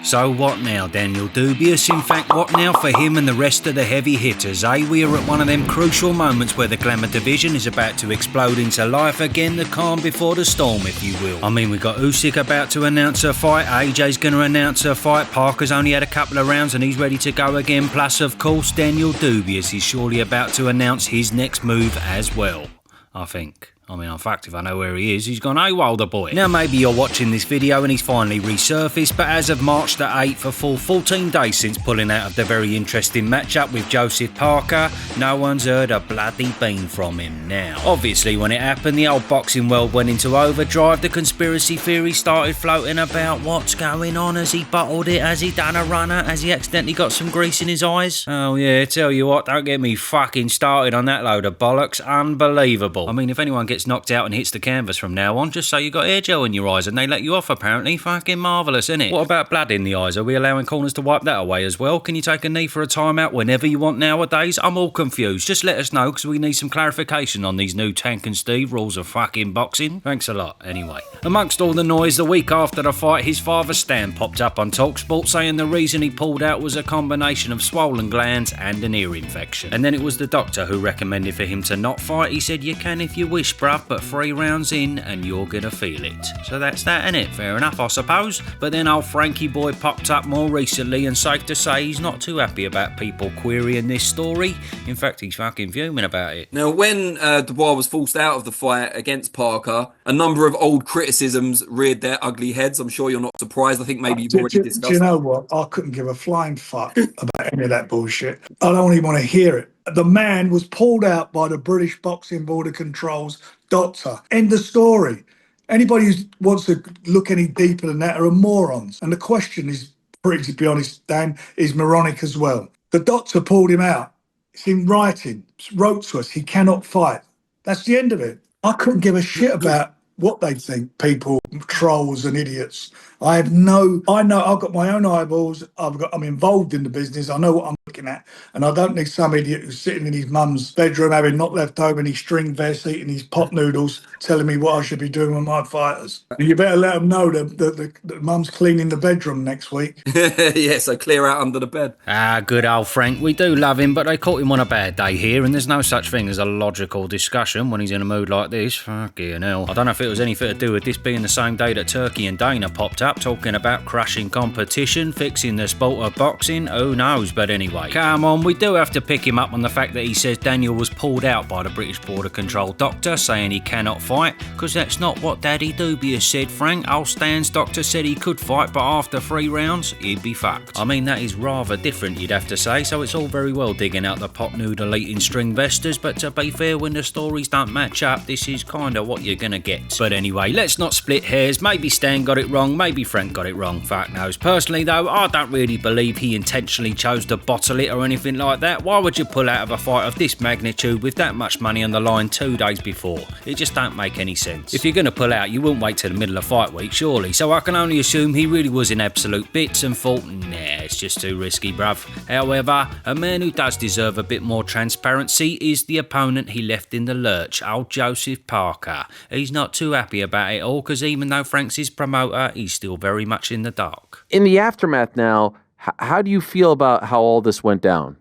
So what now, Daniel Dubois? In fact, what now for him and the rest of the heavy hitters, eh? We are at one of them crucial moments where the Glamour division is about to explode into life again, the calm before the storm, if you will. I mean, we got Usyk about to announce her fight, AJ's going to announce her fight, Parker's only had a couple of rounds and he's ready to go again, plus, of course, Daniel Dubois is surely about to announce his next move as well, I think. I mean, in fact, if I know where he is, he's gone AWOL, the boy. Now, maybe you're watching this video and he's finally resurfaced, but as of March the 8th, a full 14 days since pulling out of the very interesting matchup with Jospeh Parker, no one's heard a bloody bean from him now. Obviously, when it happened, the old boxing world went into overdrive. The conspiracy theories started floating about what's going on. Has he bottled it? Has he done a runner? Has he accidentally got some grease in his eyes? Oh yeah, tell you what, don't get me fucking started on that load of bollocks. Unbelievable. I mean, if anyone gets knocked out and hits the canvas from now on, just say you got air gel in your eyes and they let you off apparently. Fucking marvellous, innit? What about blood in the eyes? Are we allowing corners to wipe that away as well? Can you take a knee for a timeout whenever you want nowadays? I'm all confused. Just let us know because we need some clarification on these new Tank and Steve rules of fucking boxing. Thanks a lot, anyway. Amongst all the noise, the week after the fight, his father Stan popped up on TalkSport saying the reason he pulled out was a combination of swollen glands and an ear infection. And then it was the doctor who recommended for him to not fight. He said, you can if you wish, bruv, but 3 rounds in and you're gonna feel it. So that's that, innit? Fair enough, I suppose. But then old Frankie boy popped up more recently and safe to say he's not too happy about people querying this story. In fact, he's fucking fuming about it. Now, when Dubois was forced out of the fight against Parker, a number of old criticisms reared their ugly heads. I'm sure you're not surprised. I think maybe you've already discussed. Do you know what? I couldn't give a flying fuck about any of that bullshit. I don't even want to hear it. The man was pulled out by the British Boxing Board of Control's doctor. End of story. Anybody who wants to look any deeper than that are morons. And the question is, pretty to be honest, Dan, is moronic as well. The doctor pulled him out. It's in writing. It's wrote to us. He cannot fight. That's the end of it. I couldn't give a shit about what they think, people, trolls and idiots. I know I've got my own eyeballs. I'm involved in the business. I know what I'm looking at. And I don't need some idiot who's sitting in his mum's bedroom having not left over his string vest, eating his pot noodles, telling me what I should be doing with my fighters. You better let them know that mum's cleaning the bedroom next week. Yeah, so clear out under the bed. Ah, good old Frank. We do love him, but they caught him on a bad day here, and there's no such thing as a logical discussion when he's in a mood like this. Fucking hell. I don't know if it was anything to do with this being the same day that Turkey and Dana popped up talking about crushing competition, fixing the sport of boxing. Who knows? But anyway, come on, we do have to pick him up on the fact that he says Daniel was pulled out by the British Border Control doctor, saying he cannot fight, because that's not what Daddy Dubois said, Frank. Old Stan's doctor said he could fight, but after 3 rounds, he'd be fucked. I mean, that is rather different, you'd have to say, so it's all very well digging out the pot noodle eating string vesters, but to be fair, when the stories don't match up, this is kind of what you're gonna get. But anyway, let's not split hairs. Maybe Stan got it wrong, maybe Frank got it wrong, fuck knows. Personally though, I don't really believe he intentionally chose to bottle it or anything like that. Why would you pull out of a fight of this magnitude with that much money on the line 2 days before? It just don't make any sense. If you're going to pull out, you wouldn't wait till the middle of fight week, surely. So I can only assume he really was in absolute bits and thought, nah, it's just too risky, bruv. However, a man who does deserve a bit more transparency is the opponent he left in the lurch, old Jospeh Parker. He's not too happy about it all, because even though Frank's his promoter, he's still very much in the dark. In the aftermath now, how do you feel about how all this went down?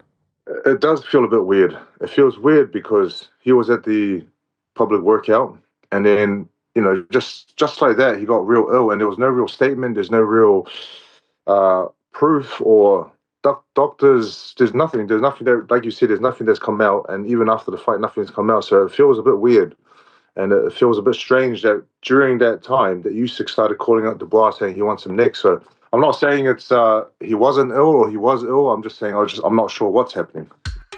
It does feel a bit weird. It feels weird because he was at the public workout, and then, you know, just like that, he got real ill, and there was no real statement. There's no real proof or doctors. There's nothing there, like you said, there's nothing that's come out, and even after the fight, nothing's come out. So it feels a bit weird. And it feels a bit strange that during that time that Usyk started calling out Dubois saying he wants him next. So I'm not saying it's he wasn't ill or he was ill. I'm just saying I'm not sure what's happening.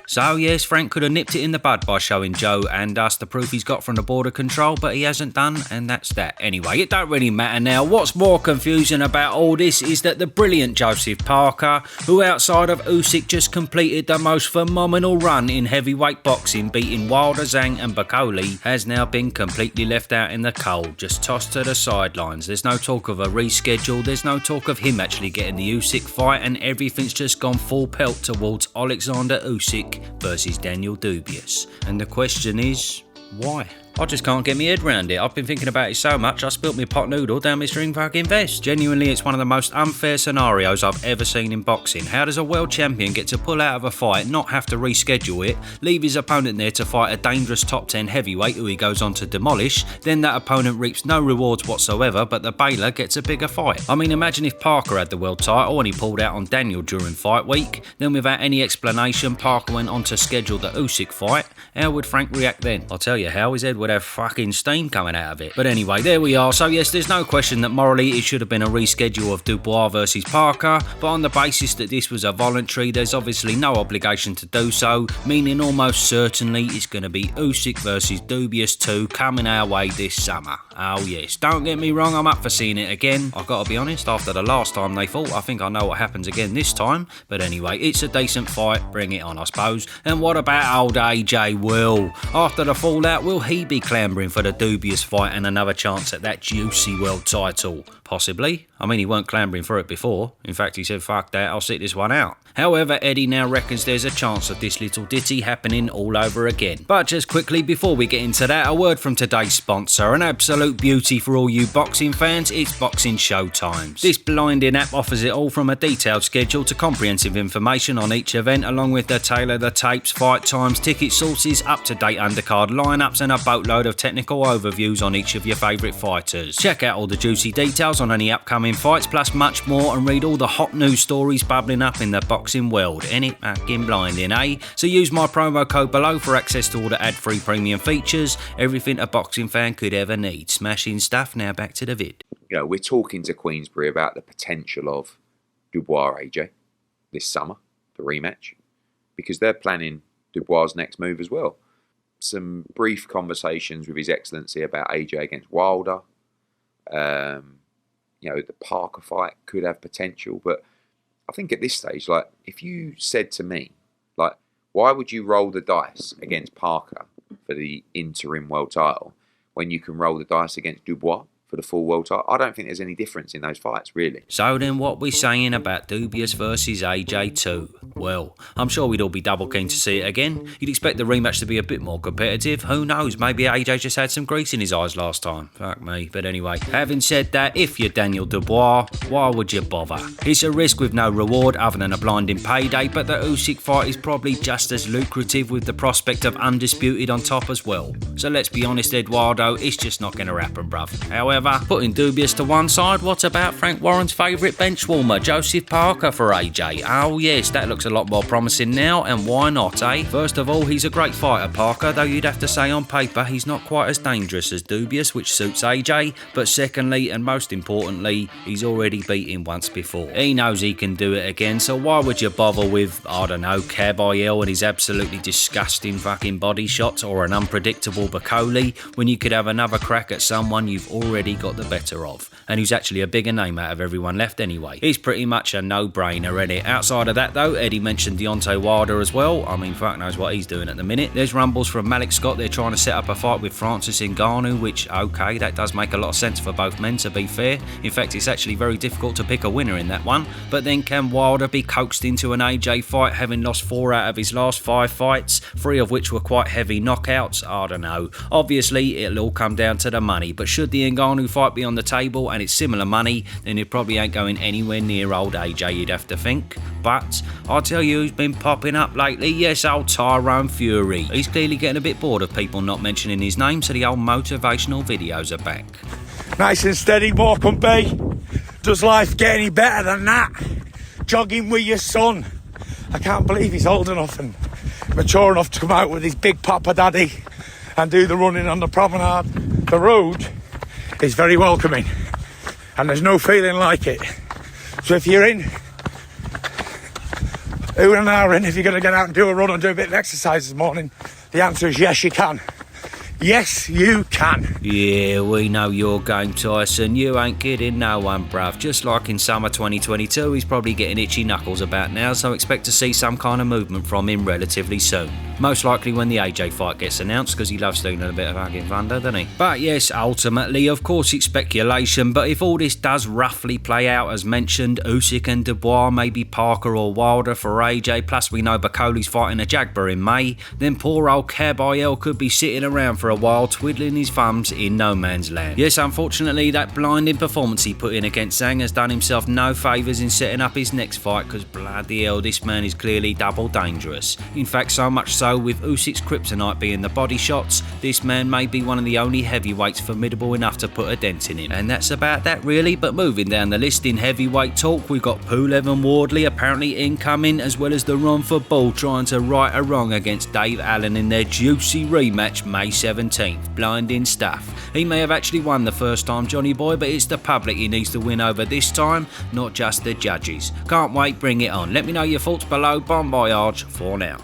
So yes, Frank could have nipped it in the bud by showing Joe and us the proof he's got from the border control, but he hasn't done, and that's that. Anyway, it don't really matter now. What's more confusing about all this is that the brilliant Jospeh Parker, who outside of Usyk just completed the most phenomenal run in heavyweight boxing, beating Wilder, Zhang and Bakoli, has now been completely left out in the cold, just tossed to the sidelines. There's no talk of a reschedule, there's no talk of him actually getting the Usyk fight, and everything's just gone full pelt towards Alexander Usyk versus Daniel Dubois. And the question is, why? I just can't get my head round it. I've been thinking about it so much, I spilt my pot noodle down my string fucking vest. Genuinely, it's one of the most unfair scenarios I've ever seen in boxing. How does a world champion get to pull out of a fight, not have to reschedule it, leave his opponent there to fight a dangerous top 10 heavyweight who he goes on to demolish, then that opponent reaps no rewards whatsoever, but the bailer gets a bigger fight? I mean, imagine if Parker had the world title and he pulled out on Daniel during fight week, then without any explanation, Parker went on to schedule the Usyk fight. How would Frank react then? I'll tell you how, his head would have fucking steam coming out of it. But anyway, there we are. So yes, there's no question that morally it should have been a reschedule of Dubois versus Parker, but on the basis that this was a voluntary, there's obviously no obligation to do so, meaning almost certainly it's going to be Usyk versus Dubois 2 coming our way this summer. Oh yes, don't get me wrong, I'm up for seeing it again. I've got to be honest, after the last time they fought, I think I know what happens again this time. But anyway, it's a decent fight, bring it on I suppose. And what about old AJ Will? After the fallout, will he be clambering for the Dubois fight and another chance at that juicy world title? Possibly. I mean, he weren't clambering for it before. In fact, he said, fuck that, I'll sit this one out. However, Eddie now reckons there's a chance of this little ditty happening all over again. But just quickly, before we get into that, a word from today's sponsor. An absolute beauty for all you boxing fans, it's Boxing Showtimes. This blinding app offers it all from a detailed schedule to comprehensive information on each event, along with the tailor the tapes, fight times, ticket sources, up-to-date undercard lineups, and a boatload of technical overviews on each of your favourite fighters. Check out all the juicy details on any upcoming fights, plus much more, and read all the hot news stories bubbling up in the boxing world. Ain't it fucking blinding, eh? So use my promo code below for access to all the ad-free premium features, everything a boxing fan could ever need. Smashing stuff. Now back to the vid. You know, we're talking to Queensbury about the potential of Dubois AJ this summer, the rematch, because they're planning Dubois' next move as well. Some brief conversations with His Excellency about AJ against Wilder. You know, the Parker fight could have potential, but I think at this stage, like, if you said to me, like, why would you roll the dice against Parker for the interim world title when you can roll the dice against Dubois for the full world title? I don't think there's any difference in those fights, really. So then what we saying about Dubois versus AJ 2? Well, I'm sure we'd all be double keen to see it again. You'd expect the rematch to be a bit more competitive. Who knows, maybe AJ just had some grease in his eyes last time. Fuck me. But anyway, having said that, if you're Daniel Dubois, why would you bother? It's a risk with no reward other than a blinding payday, but the Usyk fight is probably just as lucrative with the prospect of undisputed on top as well. So let's be honest, Eduardo, it's just not going to happen, bruv. However, putting Dubois to one side, what about Frank Warren's favourite bench warmer, Jospeh Parker for AJ? Oh yes, that looks a lot more promising now, and why not, eh? First of all, he's a great fighter, Parker, though you'd have to say on paper he's not quite as dangerous as Dubois, which suits AJ. But secondly, and most importantly, he's already beat him once before. He knows he can do it again, so why would you bother with, I don't know, Caballero and his absolutely disgusting fucking body shots, or an unpredictable Bacoli, when you could have another crack at someone you've already got the better of, and who's actually a bigger name out of everyone left anyway. He's pretty much a no-brainer, isn't it? Outside of that though, Eddie mentioned Deontay Wilder as well. I mean, fuck knows what he's doing at the minute. There's rumbles from Malik Scott, they're trying to set up a fight with Francis Ngannou, which, okay, that does make a lot of sense for both men, to be fair. In fact, it's actually very difficult to pick a winner in that one. But then can Wilder be coaxed into an AJ fight, having lost 4 out of his last 5 fights, 3 of which were quite heavy knockouts? I don't know. Obviously, it'll all come down to the money, but should the Ngannou fight be on the table and it's similar money, then it probably ain't going anywhere near old AJ, you'd have to think. But I'll tell you who's been popping up lately. Yes, old Tyrone Fury. He's clearly getting a bit bored of people not mentioning his name, so the old motivational videos are back. Nice and steady, Morecambe Bay. Does life get any better than that? Jogging with your son. I can't believe he's old enough and mature enough to come out with his big papa daddy and do the running on the promenade. The road is very welcoming and there's no feeling like it. So if you're in, who and hour in, if you're going to get out and do a run and do a bit of exercise this morning, the answer is yes, you can. Yes, you can. Yeah, we know your game, Tyson. You ain't kidding no one, bruv. Just like in summer 2022, he's probably getting itchy knuckles about now, so expect to see some kind of movement from him relatively soon. Most likely when the AJ fight gets announced, because he loves stealing a bit of fucking thunder, doesn't he? But yes, ultimately, of course it's speculation, but if all this does roughly play out as mentioned, Usyk and Dubois, maybe Parker or Wilder for AJ, plus we know Bacoli's fighting a Jagber in May, then poor old Caballero could be sitting around for for a while, twiddling his thumbs in no man's land. Yes, unfortunately, that blinding performance he put in against Zhang has done himself no favours in setting up his next fight, because bloody hell, this man is clearly double dangerous. In fact, so much so, with Usyk's kryptonite being the body shots, this man may be one of the only heavyweights formidable enough to put a dent in him. And that's about that really, but moving down the list in heavyweight talk, we've got Pulev and Wardley apparently incoming, as well as the Romford Bull trying to right a wrong against Dave Allen in their juicy rematch May 17th. Blinding stuff. He may have actually won the first time, Johnny boy, but it's the public he needs to win over this time, not just the judges. Can't wait, bring it on. Let me know your thoughts below. Bon voyage for now.